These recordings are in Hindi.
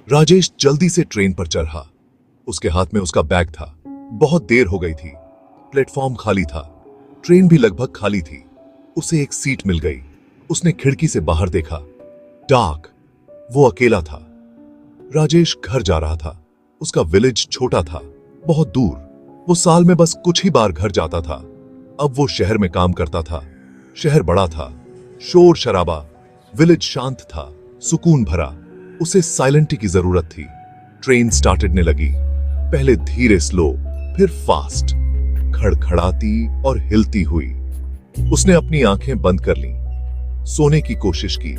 राजेश जल्दी से ट्रेन पर चढ़ा। उसके हाथ में उसका बैग था। बहुत देर हो गई थी। प्लेटफॉर्म खाली था। ट्रेन भी लगभग खाली थी। उसे एक सीट मिल गई। उसने खिड़की से बाहर देखा। डार्क। वो अकेला था। राजेश घर जा रहा था। उसका विलेज छोटा था, बहुत दूर। वो साल में बस कुछ ही बार घर जाता था। अब वो शहर में काम करता था। शहर बड़ा था, शोर शराबा। विलेज शांत था, सुकून भरा। उसे साइलेंटी की जरूरत थी। ट्रेन स्टार्टने लगी। पहले धीरे स्लो, फिर फास्ट, खड़खड़ाती और हिलती हुई। उसने अपनी आंखें बंद कर लीं। सोने की कोशिश की,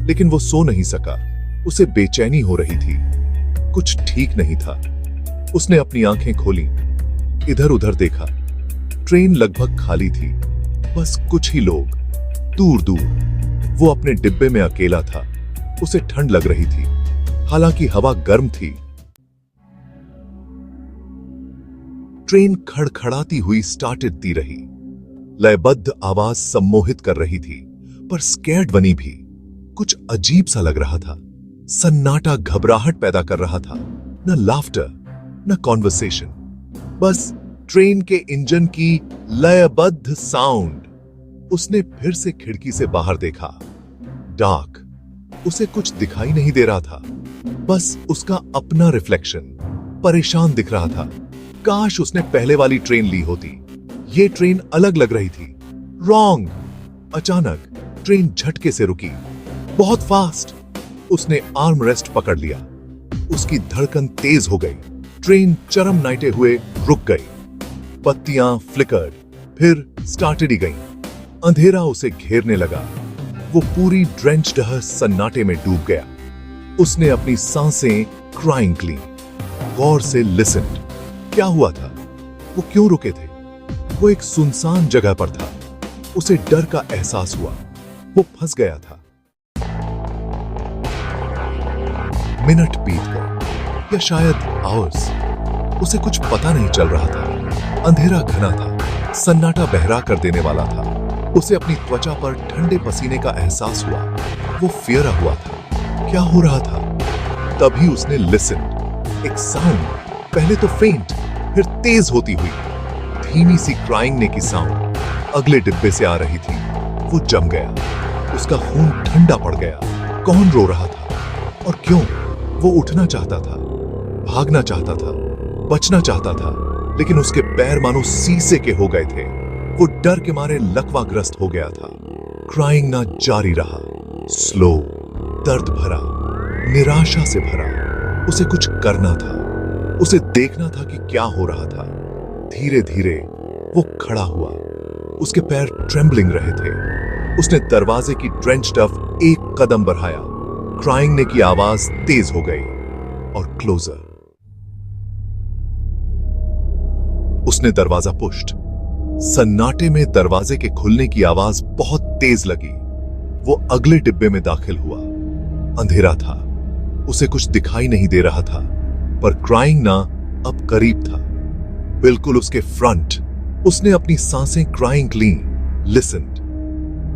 लेकिन वो सो नहीं सका। उसे बेचैनी हो रही थी। कुछ ठीक नहीं था। उसने अपनी आंखें खोली, इधर उधर देखा। ट्रेन लगभग खाली थी, बस कुछ ही लोग, दूर दूर। वो अपने डिब्बे में अकेला था। उसे ठंड लग रही थी, हालांकि हवा गर्म थी। ट्रेन खड़खड़ाती हुई स्टार्टती रही। लयबद्ध आवाज सम्मोहित कर रही थी, पर स्कैर्ड बनी भी। कुछ अजीब सा लग रहा था। सन्नाटा घबराहट पैदा कर रहा था। न लाफ्टर, न कॉन्वर्सेशन, बस ट्रेन के इंजन की लयबद्ध साउंड। उसने फिर से खिड़की से बाहर देखा। डार्क। उसे कुछ दिखाई नहीं दे रहा था, बस उसका अपना रिफ्लेक्शन। परेशान दिख रहा था। काश उसने पहले वाली ट्रेन ली होती। ये ट्रेन अलग लग रही थी। रॉन्ग। अचानक ट्रेन झटके से रुकी, बहुत फास्ट। उसने आर्म रेस्ट पकड़ लिया। उसकी धड़कन तेज हो गई। ट्रेन चरम नाइटे हुए रुक गई। बत्तियां फ्लिकर्ड, फिर स्टार्टेड ही गईं। अंधेरा उसे घेरने लगा। वो पूरी ड्रेंच्ड सन्नाटे में डूब गया। उसने अपनी सांसें क्राइंग ली। गौर से लिसन्ड। क्या हुआ था? वो क्यों रुके थे? वो एक सुनसान जगह पर था। उसे डर का एहसास हुआ। वो फंस गया था। मिनट बीत गए, या शायद आवर्स। उसे कुछ पता नहीं चल रहा था। अंधेरा घना था, सन्नाटा बहरा कर देने वाला था। उसे अपनी त्वचा पर ठंडे पसीने का एहसास हुआ। वो फियरा हुआ था। क्या हो रहा था? तभी उसने लिसन। एक साउंड, पहले तो फेंट, फिर तेज होती हुई, धीमी सी क्राइंग की साउंड अगले डिब्बे से आ रही थी। वो जम गया। उसका खून ठंडा पड़ गया। कौन रो रहा था और क्यों? वो उठना चाहता था, भागना चाहता था, बचना चाहता था, लेकिन उसके पैर मानो शीशे के हो गए थे। वो डर के मारे लकवाग्रस्त हो गया था। क्राइंग ना जारी रहा, स्लो, दर्द भरा, निराशा से भरा। उसे कुछ करना था। उसे देखना था कि क्या हो रहा था। धीरे धीरे वो खड़ा हुआ। उसके पैर ट्रेम्बलिंग रहे थे। उसने दरवाजे की ड्रेंच टफ एक कदम बढ़ाया। क्राइंग ने की आवाज तेज हो गई और क्लोजर। उसने दरवाजा पुश्ड। सन्नाटे में दरवाजे के खुलने की आवाज बहुत तेज लगी। वो अगले डिब्बे में दाखिल हुआ। अंधेरा था। उसे कुछ दिखाई नहीं दे रहा था, पर क्राइंग ना अब करीब था, बिल्कुल उसके फ्रंट। उसने अपनी सांसें क्राइंग ली, लिसन्ड।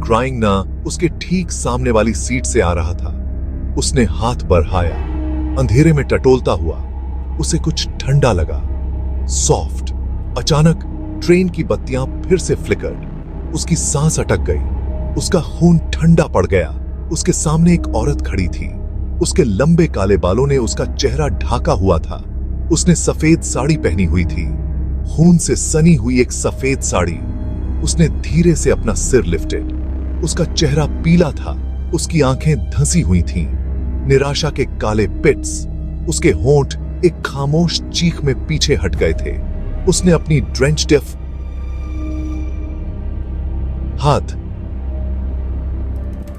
क्राइंग ना उसके ठीक सामने वाली सीट से आ रहा था। उसने हाथ बढ़ाया, अंधेरे में टटोलता हुआ। उसे कुछ ठंडा लगा, सॉफ्ट। अचानक ट्रेन की बत्तियां फिर से फ्लिकर्ड। उसकी सांस अटक गई। उसका खून ठंडा पड़ गया। उसके सामने एक औरत खड़ी थी। उसके लंबे काले बालों ने उसका चेहरा ढाका हुआ था। उसने सफेद साड़ी पहनी हुई थी, खून से सनी हुई एक सफेद साड़ी। उसने धीरे से अपना सिर लिफ्टेड। उसका चेहरा पीला था। उसकी आंखें धंसी हुई थीं, निराशा के काले पिट्स। उसके होंठ एक खामोश चीख में पीछे हट गए थे। उसने अपनी ड्रेंच डेफ हाथ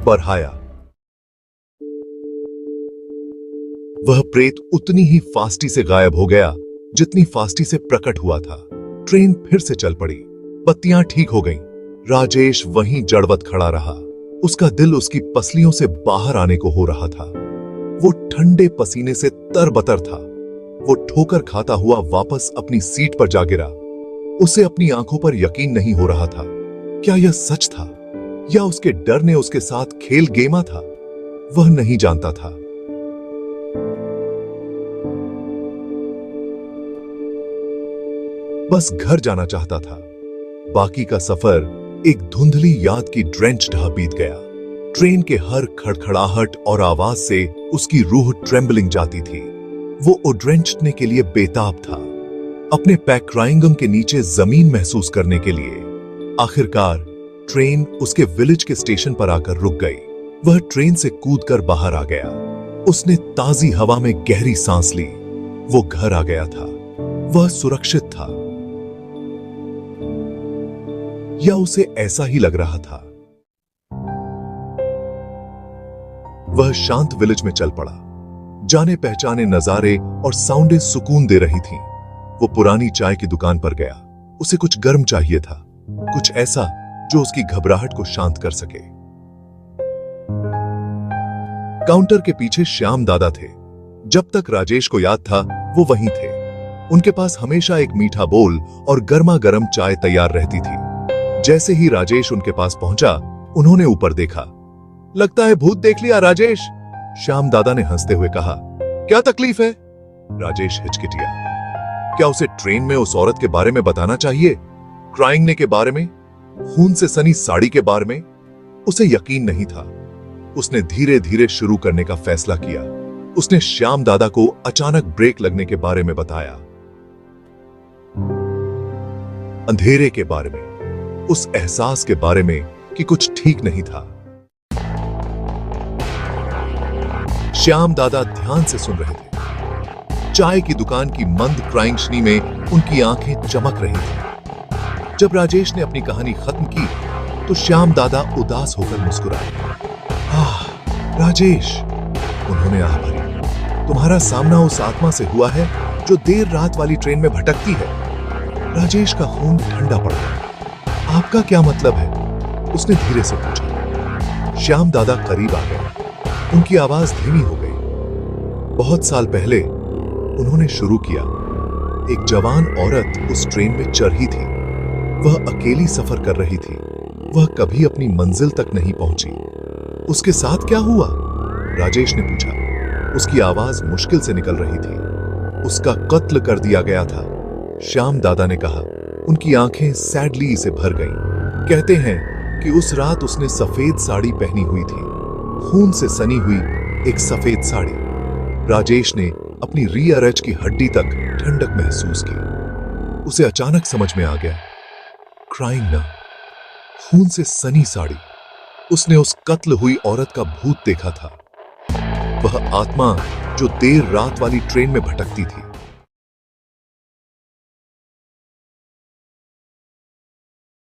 बढ़ाया। वह प्रेत उतनी ही फास्टी से गायब हो गया जितनी फास्टी से प्रकट हुआ था। ट्रेन फिर से चल पड़ी। बत्तियां ठीक हो गईं। राजेश वहीं जड़वत खड़ा रहा। उसका दिल उसकी पसलियों से बाहर आने को हो रहा था। वो ठंडे पसीने से तरबतर था। वो ठोकर खाता हुआ वापस अपनी सीट पर जा गिरा। उसे अपनी आंखों पर यकीन नहीं हो रहा था। क्या यह सच था या उसके डर ने उसके साथ खेल गेमा था? वह नहीं जानता था। बस घर जाना चाहता था। बाकी का सफर एक धुंधली याद की ड्रेंच ढह बीत गया। ट्रेन के हर खड़खड़ाहट और आवाज से उसकी रूह ट्रेम्बलिंग जाती थी। वो उड्रेंचने के लिए बेताब था, अपने पैक्राइंगम के नीचे जमीन महसूस करने के लिए। आखिरकार ट्रेन उसके विलेज के स्टेशन पर आकर रुक गई। वह ट्रेन से कूदकर बाहर आ गया। उसने ताजी हवा में गहरी सांस ली। वो घर आ गया था। वह सुरक्षित था, या उसे ऐसा ही लग रहा था। वह शांत विलेज में चल पड़ा। जाने पहचाने नजारे और साउंडें सुकून दे रही थीं। वो पुरानी चाय की दुकान पर गया। उसे कुछ गर्म चाहिए था, कुछ ऐसा जो उसकी घबराहट को शांत कर सके। काउंटर के पीछे श्याम दादा थे। जब तक राजेश को याद था वो वहीं थे। उनके पास हमेशा एक मीठा बोल और गर्मा गर्म चाय तैयार रहती थी। जैसे ही राजेश उनके पास पहुंचा, उन्होंने ऊपर देखा। लगता है भूत देख लिया राजेश, श्याम दादा ने हंसते हुए कहा। क्या तकलीफ है? राजेश हिचकिचिया। क्या उसे ट्रेन में उस औरत के बारे में बताना चाहिए? क्राइंग ने के बारे में? खून से सनी साड़ी के बारे में? उसे यकीन नहीं था। उसने धीरे धीरे शुरू करने का फैसला किया। उसने श्याम दादा को अचानक ब्रेक लगने के बारे में बताया, अंधेरे के बारे में, उस एहसास के बारे में कि कुछ ठीक नहीं था। श्याम दादा ध्यान से सुन रहे थे। चाय की दुकान की मंद क्राइंगशनी में उनकी आंखें चमक रही थी। जब राजेश ने अपनी कहानी खत्म की तो श्याम दादा उदास होकर मुस्कुराए। राजेश, उन्होंने आह भरी, तुम्हारा सामना उस आत्मा से हुआ है जो देर रात वाली ट्रेन में भटकती है। राजेश का खून ठंडा पड़ गया। आपका क्या मतलब है? उसने धीरे से पूछा। श्याम दादा करीब आ गए। उनकी आवाज धीमी हो गई। बहुत साल पहले उन्होंने शुरू किया। एक जवान औरत उस ट्रेन में चढ़ रही थी। वह अकेली सफर कर रही थी। वह कभी अपनी मंजिल तक नहीं पहुंची। उसके साथ क्या हुआ? राजेश ने पूछा। उसकी आवाज मुश्किल से निकल रही थी। उसका कत्ल कर दिया गया था, श्याम दादा ने कहा। उनकी आंखें सैडली से भर गईं। कहते हैं कि उस रात उसने सफेद साड़ी पहनी हुई थी, खून से सनी हुई एक सफेद साड़ी। राजेश ने अपनी रीअरज की हड्डी तक ठंडक महसूस की। उसे अचानक समझ में आ गया, क्राइंग ना, खून से सनी साड़ी। उसने उस कत्ल हुई औरत का भूत देखा था। वह आत्मा जो देर रात वाली ट्रेन में भटकती थी।